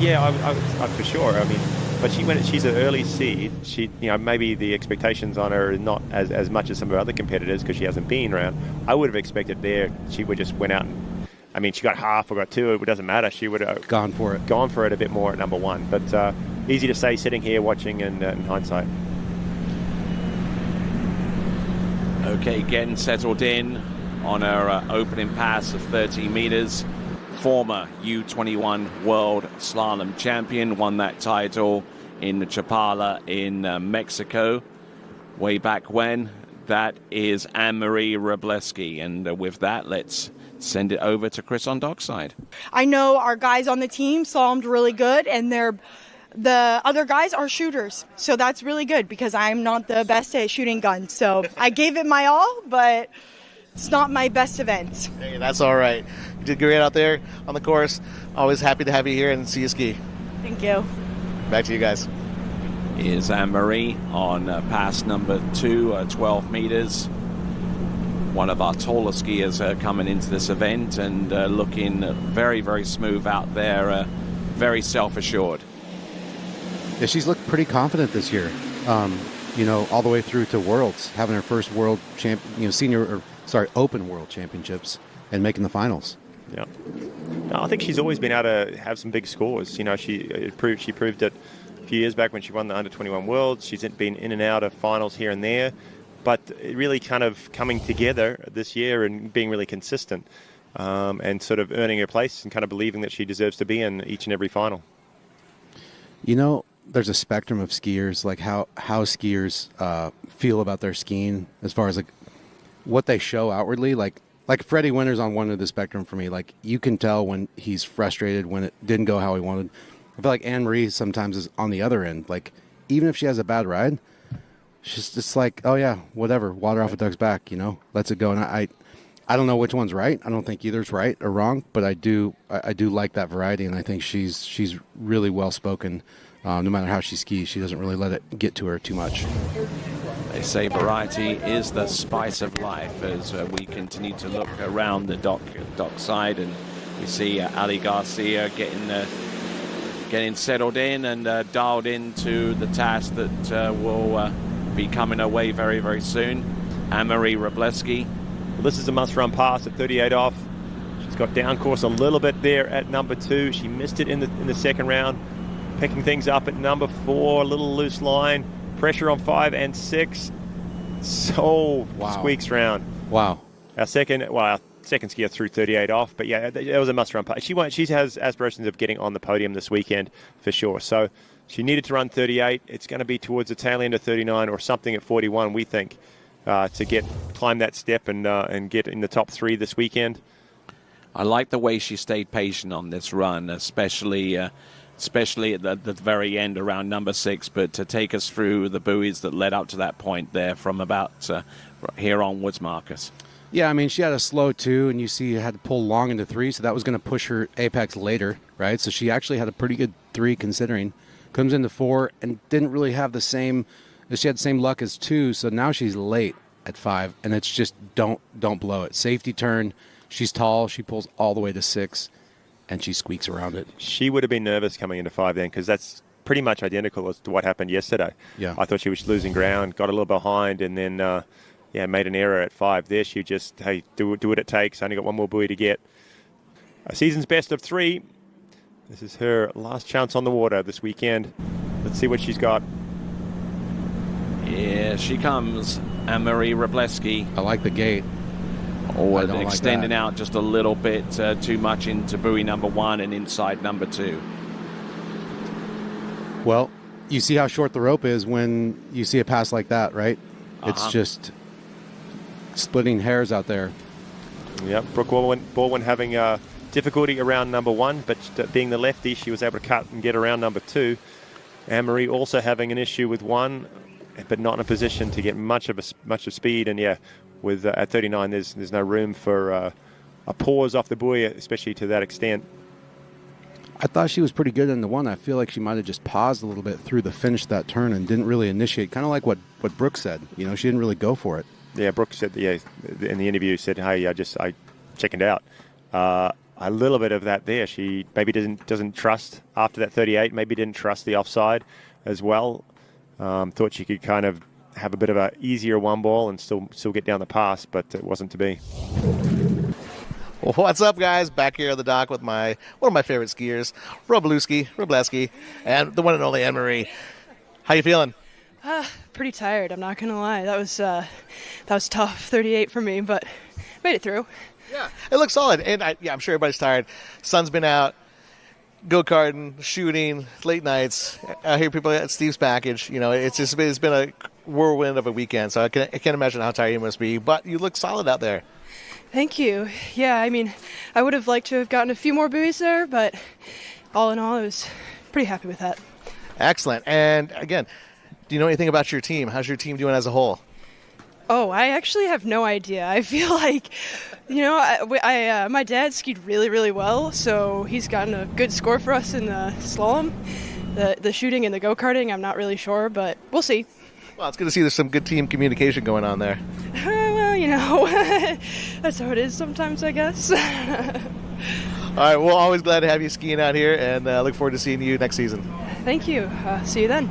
Yeah, I for sure. I mean, but she's an early seed. Maybe the expectations on her are not as much as some of her other competitors because she hasn't been around. I would have expected there she would just went out and, I mean, she got half or got two. It doesn't matter. She would have gone for it a bit more at number one. But easy to say sitting here watching in hindsight. Okay, getting settled in on her opening pass of 30 meters. Former U21 World Slalom Champion, won that title in the Chapala in Mexico way back when. That is Annemarie Wroblewski. And with that, let's send it over to Chris on dockside. I know our guys on the team slalomed really good, and the other guys are shooters. So that's really good because I'm not the best at shooting guns. So I gave it my all, but it's not my best event. Hey, that's all right. You did great out there on the course. Always happy to have you here and see you ski. Thank you. Back to you guys. Here's Annemarie on pass number 2, 12 meters. One of our taller skiers coming into this event and looking very, very smooth out there, very self-assured. Yeah, she's looked pretty confident this year. All the way through to Worlds, having her first Open World Championships and making the finals. Yeah, no, I think she's always been able to have some big scores. She proved it a few years back when she won the Under-21 Worlds. She's been in and out of finals here and there, but it really kind of coming together this year and being really consistent and sort of earning her place and kind of believing that she deserves to be in each and every final. There's a spectrum of skiers, like how skiers feel about their skiing as far as like what they show outwardly. Like Freddie Winter's on one end of the spectrum for me. Like you can tell when he's frustrated, when it didn't go how he wanted. I feel like Annemarie sometimes is on the other end. Like even if she has a bad ride, she's just like, oh yeah, whatever, water off a duck's back, lets it go. And I don't know which one's right. I don't think either's right or wrong, but I do like that variety, and I think she's really well spoken. No matter how she skis, she doesn't really let it get to her too much. They say variety is the spice of life as we continue to look around the dock side, and we see Ali Garcia getting settled in and dialed into the task that will be coming her way very, very soon. Annemarie Wroblewski. Well, this is a must-run pass at 38 off. She's got down course a little bit there at number 2. She missed it in the second round. Picking things up at number 4, a little loose line. Pressure on 5 and 6. So squeaks round. Wow. Our second skier threw 38 off, but yeah, it was a must-run pass. She has aspirations of getting on the podium this weekend for sure. So she needed to run 38. It's going to be towards the tail end of 39 or something at 41, we think, to climb that step and get in the top 3 this weekend. I like the way she stayed patient on this run, especially at the very end around number 6, but to take us through the buoys that led up to that point there from about here onwards, Marcus. Yeah, I mean, she had a slow 2, and you see you had to pull long into 3, so that was going to push her apex later, right? So she actually had a pretty good 3 considering. Comes into 4 and didn't really have she had the same luck as 2, so now she's late at 5, and it's just don't blow it. Safety turn, she's tall, she pulls all the way to 6, and she squeaks around it. She would have been nervous coming into 5 then, because that's pretty much identical as to what happened yesterday. Yeah. I thought she was losing ground, got a little behind, and then made an error at 5 there. She just, do what it takes. Only got one more buoy to get. A season's best of 3. This is her last chance on the water this weekend. Let's see what she's got. Here she comes, Annemarie Wroblewski. I like the gate. Oh, extending out just a little bit too much into buoy number 1 and inside number 2. Well, you see how short the rope is when you see a pass like that, right? It's just splitting hairs out there. Yeah, Brooke Baldwin having difficulty around number 1, but being the lefty, she was able to cut and get around number 2. Annemarie also having an issue with 1, but not in a position to get much of speed. And with at 39, there's no room for a pause off the buoy, especially to that extent. I thought she was pretty good in the 1. I feel like she might have just paused a little bit through the finish of that turn and didn't really initiate. Kind of like what Brooke said. She didn't really go for it. Yeah, Brooke said in the interview, hey, I chickened out. a little bit of that there. She maybe doesn't trust after that 38. Maybe didn't trust the offside as well. Thought she could kind of have a bit of a easier one ball and still get down the pass, but it wasn't to be. What's up, guys? Back here on the dock with one of my favorite skiers, Wroblewski, and the one and only Annemarie. How you feeling? Pretty tired, I'm not gonna lie. That was tough, 38 for me, but made it through. Yeah, it looks solid, and I'm sure everybody's tired. Sun's been out, go-karting, shooting, late nights. I hear people at Steve's package. You know, it's been a whirlwind of a weekend, so I can't imagine how tired you must be. But you look solid out there. Thank you. Yeah, I mean, I would have liked to have gotten a few more buoys there, but all in all, I was pretty happy with that. Excellent. And again, do you know anything about your team? How's your team doing as a whole? Oh, I actually have no idea. I feel like, my dad skied really, really well, so he's gotten a good score for us in the slalom. The shooting and the go-karting, I'm not really sure, but we'll see. Well, it's good to see there's some good team communication going on there. Well, that's how it is sometimes, I guess. All right, well, always glad to have you skiing out here, and look forward to seeing you next season. Thank you. See you then.